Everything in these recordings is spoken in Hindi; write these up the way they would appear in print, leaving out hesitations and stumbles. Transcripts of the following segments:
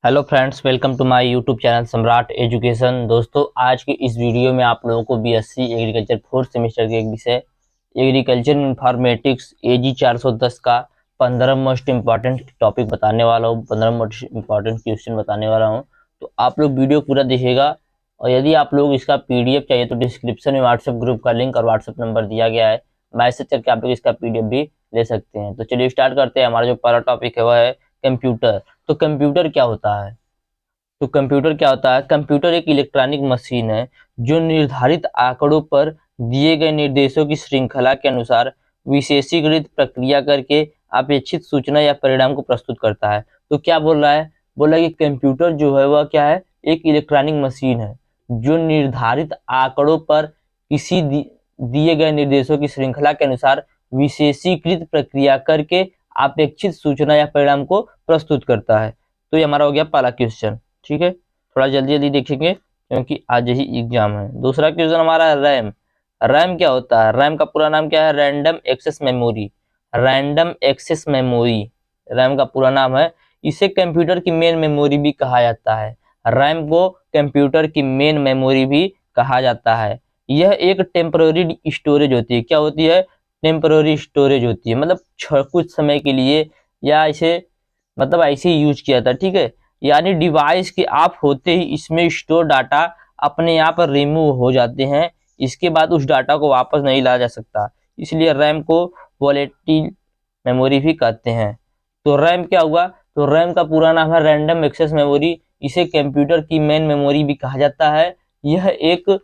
Hello friends, welcome to my YouTube channel Samrat education. दोस्तों, आज की इस वीडियो में आप लोगों को बीएससी एग्रीकल्चर फोर्थ सेमेस्टर के एक विषय एग्रीकल्चर इन्फॉर्मेटिक्स एजी 410 का 15 मोस्ट इम्पॉर्टेंट टॉपिक बताने वाला हूँ, 15 मोस्ट इम्पॉर्टेंट क्वेश्चन बताने वाला हूँ। तो आप लोग वीडियो पूरा देखिएगा, और यदि आप लोग इसका पीडीएफ चाहिए तो डिस्क्रिप्शन में व्हाट्सएप ग्रुप का लिंक और व्हाट्सएप नंबर दिया गया है, मैसेज करके आप लोग इसका पीडीएफ भी ले सकते हैं। तो चलिए स्टार्ट करते हैं। हमारा जो पहला टॉपिक है वह है कंप्यूटर। तो कंप्यूटर क्या होता है? कंप्यूटर एक इलेक्ट्रॉनिक मशीन है जो निर्धारित आंकड़ों पर दिए गए निर्देशों की श्रृंखला के अनुसार विशेषीकृत प्रक्रिया करके अपेक्षित सूचना या परिणाम को प्रस्तुत करता है। तो क्या बोल रहा है? बोल रहा है कि कंप्यूटर जो है वह क्या है, एक इलेक्ट्रॉनिक मशीन है जो निर्धारित आंकड़ों पर किसी दिए गए निर्देशों की श्रृंखला के अनुसार विशेषीकृत प्रक्रिया करके अपेक्षित सूचना या परिणाम को प्रस्तुत करता है। तो ये हमारा हो गया पहला क्वेश्चन। ठीक है, थोड़ा जल्दी जल्दी देखेंगे क्योंकि आज ही एग्जाम है। दूसरा क्वेश्चन हमारा है रैम। रैम क्या होता है? रैम का पूरा नाम क्या है? Random access memory. Random access memory RAM का पूरा नाम है। इसे कंप्यूटर की मेन मेमोरी भी कहा जाता है। रैम को कंप्यूटर की मेन मेमोरी भी कहा जाता है। यह एक टेम्पररी स्टोरेज होती है। क्या होती है? टेम्पररी स्टोरेज होती है, मतलब कुछ समय के लिए या इसे मतलब ऐसे ही यूज किया था। ठीक है, यानी डिवाइस के ऑफ होते ही इसमें स्टोर डाटा अपने आप रिमूव हो जाते हैं। इसके बाद उस डाटा को वापस नहीं लाया जा सकता, इसलिए रैम को वोलेटाइल मेमोरी भी कहते हैं। तो रैम क्या हुआ? तो रैम का पूरा नाम है रैंडम एक्सेस मेमोरी। इसे कंप्यूटर की मेन मेमोरी भी कहा जाता है। यह एक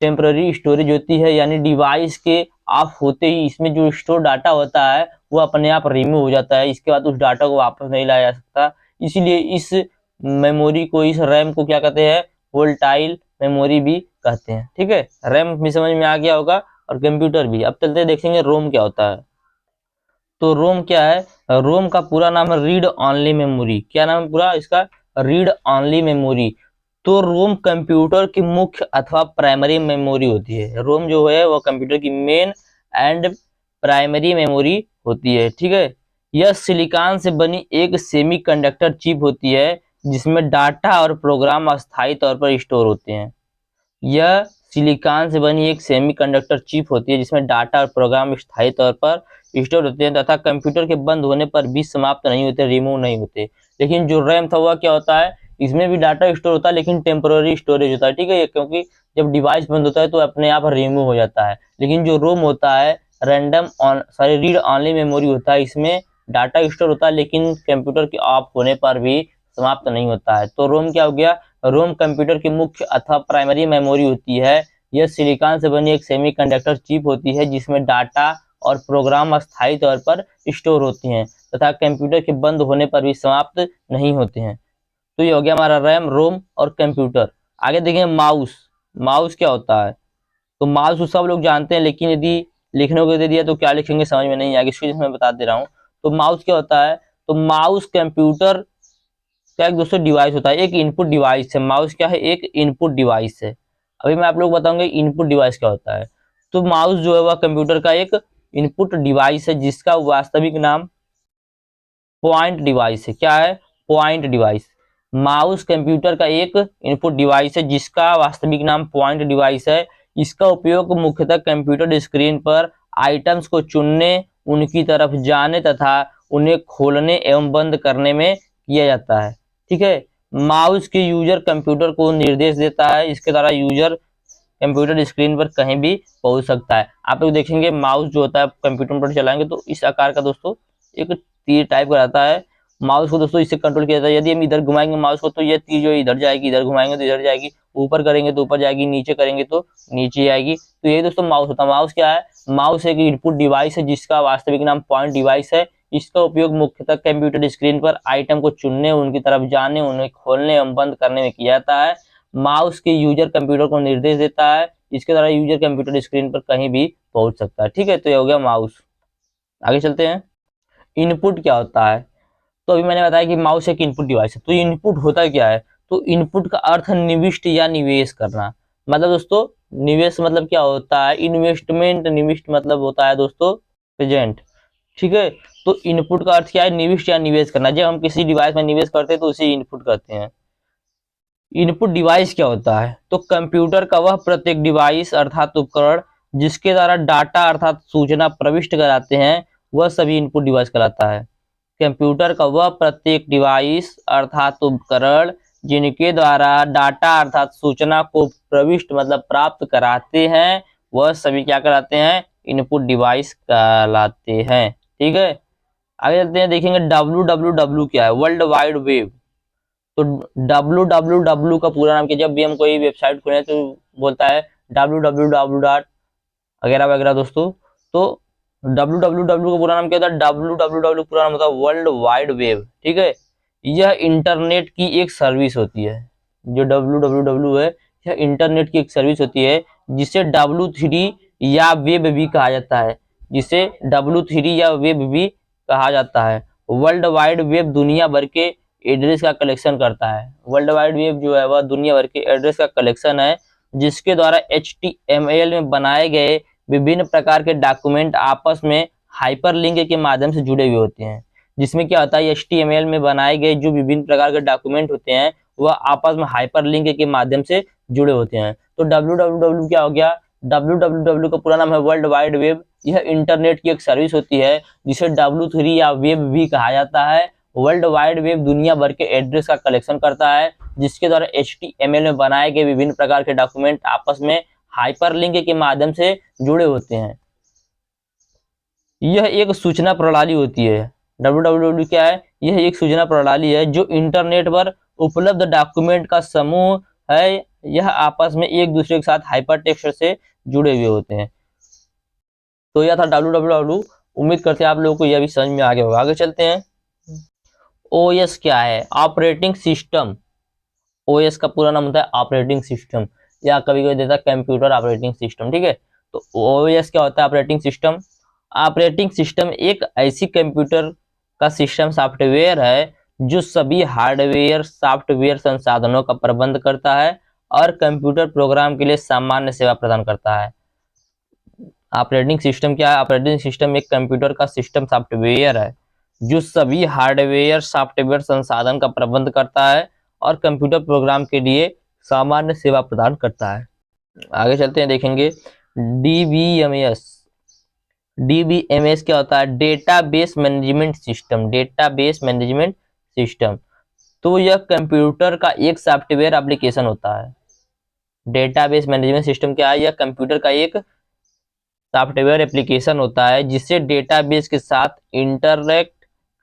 टेम्पररी स्टोरेज होती है, यानी डिवाइस के ऑफ होते ही इसमें जो स्टोर डाटा होता है वो अपने आप रिमूव हो जाता है। इसके बाद उस डाटा को वापस नहीं लाया जा सकता, इसलिए इस मेमोरी को, इस रैम को क्या कहते हैं? वोलेटाइल मेमोरी भी कहते हैं। ठीक है, रैम भी समझ में आ गया होगा और कंप्यूटर भी। अब चलते देखेंगे रोम क्या होता है। तो रोम क्या है? रोम का पूरा नाम है रीड ऑनली मेमोरी। क्या नाम है पूरा इसका? Read only memory. तो रोम कंप्यूटर की मुख्य अथवा प्राइमरी मेमोरी होती है। रोम जो है वो कंप्यूटर की मेन एंड प्राइमरी मेमोरी होती है। ठीक है, यह सिलिकॉन से बनी एक सेमीकंडक्टर चिप होती है जिसमें डाटा और प्रोग्राम अस्थायी तौर पर स्टोर होते हैं। यह सिलिकॉन से बनी एक सेमीकंडक्टर चिप होती है जिसमें डाटा और प्रोग्राम स्थायी तौर पर स्टोर होते हैं तथा कंप्यूटर के बंद होने पर भी समाप्त नहीं होते, रिमूव नहीं होते। लेकिन जो रैम था वह क्या होता है? इसमें भी डाटा स्टोर होता है लेकिन टेम्पररी स्टोरेज होता है। ठीक है, क्योंकि जब डिवाइस बंद होता है तो अपने आप रिमूव हो जाता है। लेकिन जो रोम होता है, रीड ऑनली मेमोरी होता है, इसमें डाटा स्टोर होता है लेकिन कंप्यूटर के ऑफ होने पर भी समाप्त नहीं होता है। तो रोम क्या हो गया? रोम कंप्यूटर की मुख्य अथवा प्राइमरी मेमोरी होती है। यह सिलिकॉन से बनी एक सेमीकंडक्टर चिप होती है जिसमें डाटा और प्रोग्राम अस्थायी तौर पर स्टोर होती हैं तथा कंप्यूटर के बंद होने पर भी समाप्त नहीं होते हैं। तो ये हो गया हमारा रैम, रोम और कंप्यूटर। आगे देखेंगे माउस। माउस क्या होता है? तो माउस तो सब लोग जानते हैं, लेकिन यदि लिखने को दे दिया तो क्या लिखेंगे समझ में नहीं आएगी, इसलिए मैं बता दे रहा हूँ। तो माउस क्या होता है? तो माउस कंप्यूटर का एक दोस्तों डिवाइस होता है, एक इनपुट डिवाइस है। माउस क्या है? एक इनपुट डिवाइस है। अभी मैं आप लोग बताऊंगा इनपुट डिवाइस क्या होता है। तो माउस जो है वह कंप्यूटर का एक इनपुट डिवाइस है जिसका वास्तविक नाम पॉइंट डिवाइस है। क्या है? Point device. माउस कंप्यूटर का एक इनपुट डिवाइस है जिसका वास्तविक नाम पॉइंट डिवाइस है। इसका उपयोग मुख्यतः कंप्यूटर स्क्रीन पर आइटम्स को चुनने, उनकी तरफ जाने तथा उन्हें खोलने एवं बंद करने में किया जाता है। ठीक है, माउस के यूजर कंप्यूटर को निर्देश देता है। इसके द्वारा यूजर कंप्यूटर स्क्रीन पर कहीं भी पहुंच सकता है। आप लोग देखेंगे माउस जो होता है कंप्यूटर पर चलाएंगे तो इस आकार का दोस्तों एक तीर टाइप का रहता है। माउस को दोस्तों इससे कंट्रोल किया जाता है। यदि हम इधर घुमाएंगे माउस को तो ये तीर जो इधर जाएगी, इधर घुमाएंगे तो इधर जाएगी, ऊपर करेंगे तो ऊपर जाएगी, नीचे करेंगे तो नीचे आएगी। तो ये दोस्तों माउस होता है। माउस क्या है? माउस एक इनपुट डिवाइस है जिसका वास्तविक नाम पॉइंट डिवाइस है। इसका उपयोग मुख्यतः कंप्यूटर स्क्रीन पर आइटम को चुनने, उनकी तरफ जाने, उन्हें खोलने एवं बंद करने में किया जाता है। माउस के यूजर कंप्यूटर को निर्देश देता है। इसके द्वारा यूजर कंप्यूटर स्क्रीन पर कहीं भी पहुंच सकता है। ठीक है, तो ये हो गया माउस। आगे चलते हैं। इनपुट क्या होता है? तो अभी मैंने बताया कि माउस एक इनपुट डिवाइस है। तो इनपुट होता क्या है? तो इनपुट का अर्थ है निविष्ट या निवेश करना। मतलब दोस्तों निवेश मतलब क्या होता है? इन्वेस्टमेंट। निविष्ट मतलब होता है दोस्तों प्रेजेंट। ठीक है, तो इनपुट का अर्थ क्या है, निविष्ट या निवेश करना। जब हम किसी डिवाइस में निवेश करते हैं तो उसे इनपुट कहते हैं। इनपुट डिवाइस क्या होता है, तो कंप्यूटर का वह प्रत्येक डिवाइस अर्थात उपकरण जिसके द्वारा डाटा अर्थात सूचना प्रविष्ट कराते हैं वह सभी इनपुट डिवाइस कहलाता है। कंप्यूटर का वह प्रत्येक डिवाइस अर्थात उपकरण जिनके द्वारा डाटा अर्थात सूचना को प्रविष्ट मतलब प्राप्त कराते हैं वह सभी क्या कहलाते हैं, इनपुट डिवाइस कहलाते हैं। ठीक है, आगे चलते हैं, देखेंगे www क्या है, वर्ल्ड वाइड वेब। तो www का पूरा नाम क्या, जब भी हम कोई वेबसाइट खोलें तो बोलता है www डॉट वगैरह वगैरह दोस्तों। तो www का पूरा नाम क्या होता है, www पूरा नाम होता है वर्ल्ड वाइड वेब। ठीक है, यह इंटरनेट की एक सर्विस होती है। जो www है यह इंटरनेट की एक सर्विस होती है जिसे W3 या वेब भी कहा जाता है, जिसे W3 या वेब भी कहा जाता है। वर्ल्ड वाइड वेब दुनिया भर के एड्रेस का कलेक्शन करता है। वर्ल्ड वाइड वेब जो है वह दुनिया भर के एड्रेस का कलेक्शन है जिसके द्वारा HTML में बनाए गए विभिन्न प्रकार के डॉक्यूमेंट आपस में हाइपरलिंक के माध्यम से जुड़े हुए होते हैं। जिसमें क्या होता है, HTML में बनाए गए जो विभिन्न प्रकार के डॉक्यूमेंट होते हैं वह आपस में हाइपरलिंक के माध्यम से जुड़े होते हैं। तो www क्या हो गया, www का पूरा नाम है वर्ल्ड वाइड वेब। यह इंटरनेट की एक सर्विस होती है जिसे W3 या वेब भी कहा जाता है। वर्ल्ड वाइड वेब दुनिया भर के एड्रेस का कलेक्शन करता है जिसके द्वारा HTML में बनाए गए विभिन्न प्रकार के डॉक्यूमेंट आपस में हाइपरलिंक के माध्यम से जुड़े होते हैं। यह एक सूचना प्रणाली होती है। www क्या है, यह एक सूचना प्रणाली है जो इंटरनेट पर उपलब्ध डॉक्यूमेंट का समूह है। यह आपस में एक दूसरे के साथ हाइपरटेक्स्ट से जुड़े हुए होते हैं। तो यह था www। उम्मीद करते हैं आप लोगों को यह भी समझ में आ गया होगा। आगे चलते हैं, OS क्या है, ऑपरेटिंग सिस्टम। OS का पूरा नाम होता है ऑपरेटिंग सिस्टम या कभी कभी देता है कंप्यूटर ऑपरेटिंग सिस्टम। ठीक है, तो OS क्या होता है, ऑपरेटिंग सिस्टम। ऑपरेटिंग सिस्टम एक ऐसी कंप्यूटर का सिस्टम सॉफ्टवेयर है जो सभी हार्डवेयर सॉफ्टवेयर संसाधनों का प्रबंध करता है और कंप्यूटर प्रोग्राम के लिए सामान्य सेवा प्रदान करता है। ऑपरेटिंग सिस्टम क्या है, ऑपरेटिंग सिस्टम एक कंप्यूटर का सिस्टम सॉफ्टवेयर है जो सभी हार्डवेयर सॉफ्टवेयर संसाधन का प्रबंध करता है और कंप्यूटर प्रोग्राम के लिए सामान्य सेवा प्रदान करता है। आगे चलते हैं, देखेंगे DBMS। DBMS क्या होता है, database management system. Database management system, तो यह कंप्यूटर का एक सॉफ्टवेयर एप्लीकेशन होता है। डेटाबेस मैनेजमेंट सिस्टम क्या है, यह कंप्यूटर का एक सॉफ्टवेयर एप्लीकेशन होता है जिससे डेटाबेस के साथ इंटरैक्ट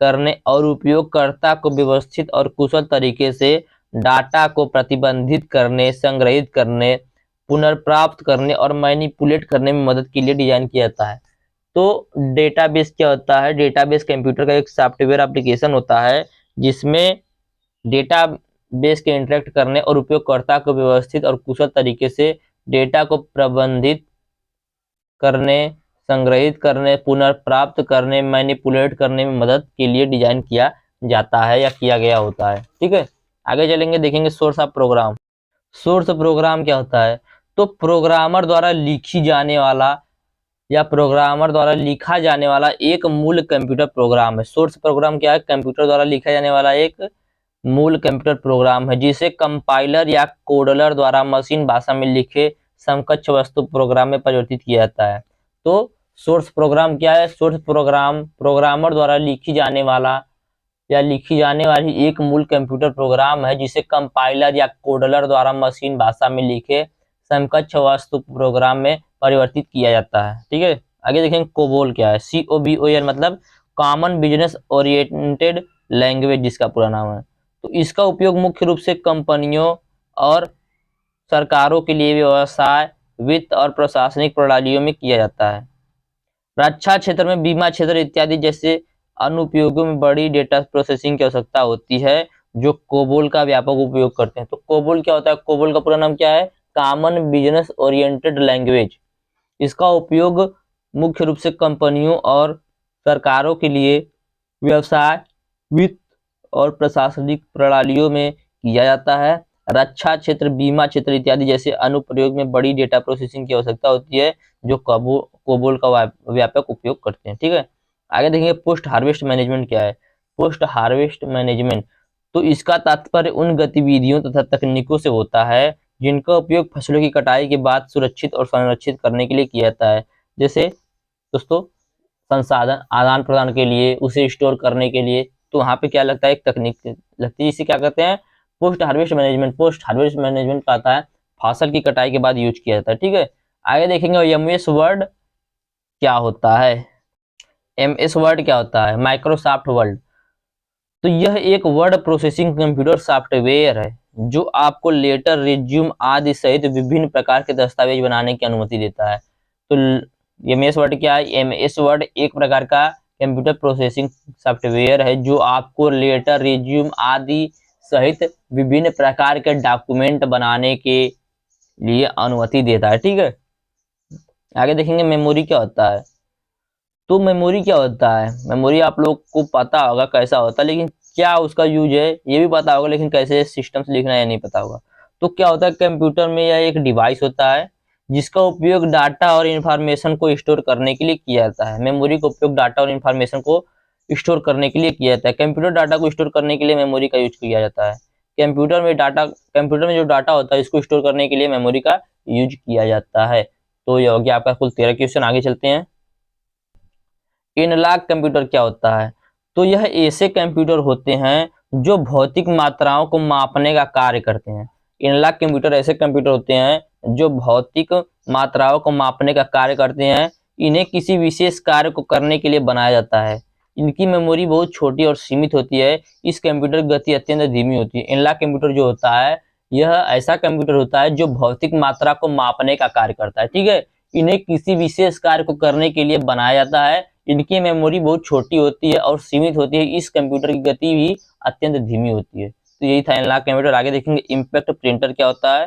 करने और उपयोगकर्ता को व्यवस्थित और कुशल तरीके से डाटा को प्रतिबंधित करने, संग्रहित करने, पुनर्प्राप्त करने और मैनिपुलेट करने में मदद के लिए डिजाइन किया जाता है। तो डेटाबेस क्या होता है, डेटाबेस कंप्यूटर का एक सॉफ्टवेयर एप्लीकेशन होता है जिसमें डेटाबेस के इंटरेक्ट करने और उपयोगकर्ता को व्यवस्थित और कुशल तरीके से डेटा को प्रबंधित करने, संग्रहित करने, पुनर्प्राप्त करने, मैनिपुलेट करने में मदद के लिए डिजाइन किया जाता है या किया गया होता है। ठीक है, आगे चलेंगे, देखेंगे source of program. Source program क्या होता है, तो प्रोग्रामर द्वारा लिखी जाने वाला या प्रोग्रामर द्वारा लिखा जाने वाला एक मूल कंप्यूटर प्रोग्राम है। सोर्स प्रोग्राम क्या है, कंप्यूटर द्वारा लिखा जाने वाला एक मूल कंप्यूटर प्रोग्राम है जिसे कंपाइलर या कोडलर द्वारा मशीन भाषा में लिखे समकक्ष वस्तु प्रोग्राम में परिवर्तित किया जाता है। तो सोर्स प्रोग्राम क्या है, सोर्स प्रोग्राम प्रोग्रामर द्वारा लिखी जाने वाला या लिखी जाने वाली एक मूल कंप्यूटर प्रोग्राम है जिसे कंपाइलर या कोडलर द्वारा मशीन भाषा में लिखे समकक्ष वस्तु प्रोग्राम में परिवर्तित किया जाता है। ठीक है, आगे देखेंगे कोबोल क्या है, COBOL मतलब कॉमन बिजनेस ओरिएंटेड लैंग्वेज जिसका पूरा नाम है। तो इसका उपयोग मुख्य रूप से कंपनियों और सरकारों के लिए व्यवसाय, वित्त और प्रशासनिक प्रणालियों में किया जाता है। रक्षा क्षेत्र में, बीमा क्षेत्र इत्यादि जैसे अनुप्रयोगों में बड़ी डेटा प्रोसेसिंग की आवश्यकता होती है जो कोबोल का व्यापक उपयोग करते हैं। तो कोबोल क्या होता है, कोबोल का पूरा नाम क्या है, कॉमन बिजनेस ओरिएंटेड लैंग्वेज। इसका उपयोग मुख्य रूप से कंपनियों और सरकारों के लिए व्यवसाय, वित्त और प्रशासनिक प्रणालियों में किया जाता है। रक्षा क्षेत्र, बीमा क्षेत्र इत्यादि जैसे अनुप्रयोग में बड़ी डेटा प्रोसेसिंग की आवश्यकता होती है जो कोबोल का व्यापक उपयोग करते हैं। ठीक है, आगे देखेंगे पोस्ट हार्वेस्ट मैनेजमेंट क्या है। पोस्ट हार्वेस्ट मैनेजमेंट तो इसका तात्पर्य उन गतिविधियों तथा तकनीकों से होता है जिनका उपयोग फसलों की कटाई के बाद सुरक्षित और संरक्षित करने के लिए किया जाता है। जैसे दोस्तों संसाधन आदान प्रदान के लिए, उसे स्टोर करने के लिए, तो वहां पे क्या लगता है, एक तकनीक लगती है, इसे क्या कहते हैं, post harvest management. Post harvest management का आता है फसल की कटाई के बाद यूज किया जाता है। ठीक है, आगे देखेंगे एमएस वर्ड क्या होता है। एमएस वर्ड क्या होता है, माइक्रोसॉफ्ट वर्ड। तो यह एक वर्ड प्रोसेसिंग कंप्यूटर सॉफ्टवेयर है जो आपको लेटर, रिज्यूम आदि सहित विभिन्न प्रकार के दस्तावेज बनाने की अनुमति देता है। तो एमएस वर्ड क्या है, एमएस वर्ड एक प्रकार का कंप्यूटर प्रोसेसिंग सॉफ्टवेयर है जो आपको लेटर, रिज्यूम आदि सहित विभिन्न प्रकार के डॉक्यूमेंट बनाने के लिए अनुमति देता है। ठीक है, आगे देखेंगे मेमोरी क्या होता है। तो मेमोरी क्या होता है, मेमोरी आप लोग को पता होगा कैसा होता है, लेकिन क्या उसका यूज है ये भी पता होगा, लेकिन कैसे सिस्टम से लिखना है नहीं पता होगा। तो क्या होता है, कंप्यूटर में यह एक डिवाइस होता है जिसका उपयोग डाटा और इंफॉर्मेशन को स्टोर करने के लिए किया जाता है। मेमोरी का उपयोग डाटा और इंफॉर्मेशन को स्टोर करने के लिए किया जाता है। कंप्यूटर डाटा को स्टोर करने के लिए मेमोरी का यूज किया जाता है। कंप्यूटर में जो डाटा होता है इसको स्टोर करने के लिए मेमोरी का यूज किया जाता है। तो ये हो गया आपका कुल 13 क्वेश्चन। आगे चलते हैं, एनालॉग कंप्यूटर क्या होता है। तो यह ऐसे कंप्यूटर होते हैं जो भौतिक मात्राओं को मापने का कार्य करते हैं। एनालॉग कंप्यूटर ऐसे कंप्यूटर होते हैं जो भौतिक मात्राओं को मापने का कार्य करते हैं। इन्हें किसी विशेष कार्य को करने के लिए बनाया जाता है। इनकी मेमोरी बहुत छोटी और सीमित होती है। इस कंप्यूटर की गति अत्यंत धीमी होती है। एनालॉग कंप्यूटर जो होता है यह ऐसा कंप्यूटर होता है जो भौतिक मात्रा को मापने का कार्य करता है। ठीक है, इन्हें किसी विशेष कार्य को करने के लिए बनाया जाता है। इनकी मेमोरी बहुत छोटी होती है और सीमित होती है। इस कंप्यूटर की गति भी अत्यंत धीमी होती है। तो यही था एनालॉग कंप्यूटर। आगे देखेंगे इम्पैक्ट प्रिंटर क्या होता है।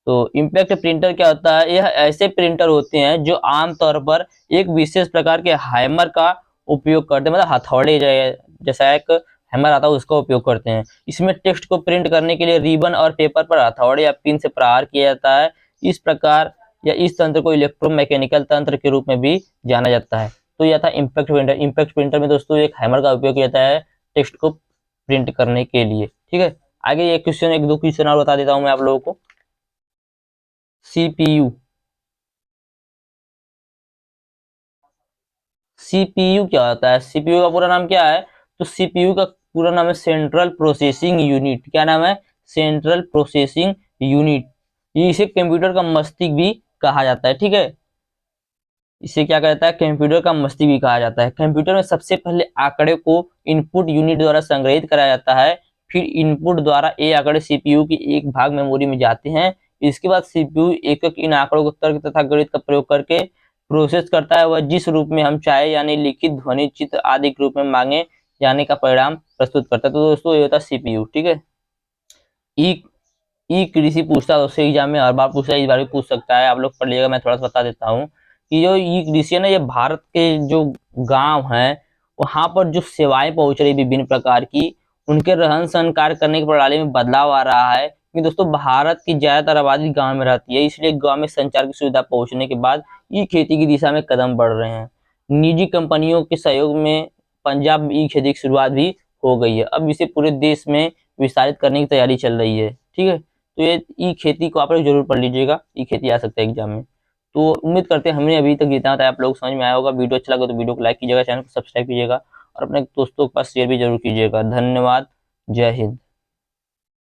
तो इम्पैक्ट प्रिंटर क्या होता है, यह ऐसे प्रिंटर होते हैं जो आमतौर पर एक विशेष प्रकार के हैमर का उपयोग करते हैं, मतलब हथौड़े जैसा एक हैमर आता है उसका उपयोग करते हैं। इसमें टेक्स्ट को प्रिंट करने के लिए रिबन और पेपर पर हथौड़े या पिन से प्रहार किया जाता है। इस प्रकार या इस तंत्र को इलेक्ट्रोमैकेनिकल तंत्र के रूप में भी जाना जाता है। तो यह था इम्पैक्ट प्रिंटर। इम्पैक्ट प्रिंटर में दोस्तों एक हैमर का उपयोग किया जाता है टेक्स्ट को प्रिंट करने के लिए। ठीक है, आगे एक क्वेश्चन, एक दो क्वेश्चन और बता देता हूं मैं आप लोगों को। सीपीयू, सीपीयू क्या होता है, सीपीयू का पूरा नाम क्या है। तो सीपीयू का पूरा नाम है सेंट्रल प्रोसेसिंग यूनिट। क्या नाम है, सेंट्रल प्रोसेसिंग यूनिट। ये इसे कंप्यूटर का मस्तिष्क भी कहा जाता है। ठीक है, इसे क्या कहता है, कंप्यूटर का मस्तिष्क भी कहा जाता है। कंप्यूटर में सबसे पहले आंकड़े को इनपुट यूनिट द्वारा संग्रहित कराया जाता है। फिर इनपुट द्वारा ये आंकड़े सीपीयू की एक भाग मेमोरी में जाते हैं। इसके बाद सीपीयू एक एक इन आंकड़ों को तर्क तथा गणित का प्रयोग करके प्रोसेस करता है। वह जिस रूप में हम चाहे यानी लिखित, ध्वनि, चित्र आदि के रूप में मांगे जाने का परिणाम प्रस्तुत करता है। तो दोस्तों ये होता है सीपीयू। ठीक है, ई ई कृषि पूछता है दोस्तों, एग्जाम में हर बार पूछता है, इस बार भी पूछ सकता है। आप लोग पढ़ लीजिएगा, मैं थोड़ा सा बता देता हूँ कि जो ई कृषि है ना, ये भारत के जो गांव हैं वहां पर जो सेवाएं पहुंच रही विभिन्न प्रकार की, उनके रहन सहन कार्य करने की प्रणाली में बदलाव आ रहा है। कि दोस्तों भारत की ज्यादातर आबादी गांव में रहती है, इसलिए गांव में संचार की सुविधा पहुंचने के बाद ई खेती की दिशा में कदम बढ़ रहे हैं। निजी कंपनियों के सहयोग में पंजाब में ई खेती की शुरुआत भी हो गई है। अब इसे पूरे देश में विस्तारित करने की तैयारी चल रही है। ठीक है, तो ये ई खेती को आप लोग जरूर पढ़ लीजिएगा, ई खेती आ सकता है एग्जाम में। तो उम्मीद करते हैं हमने अभी तक जितना बताया आप लोग समझ में आया होगा। वीडियो अच्छा लगा तो वीडियो को लाइक कीजिएगा, चैनल को सब्सक्राइब कीजिएगा और अपने दोस्तों के पास शेयर भी जरूर कीजिएगा। धन्यवाद, जय हिंद।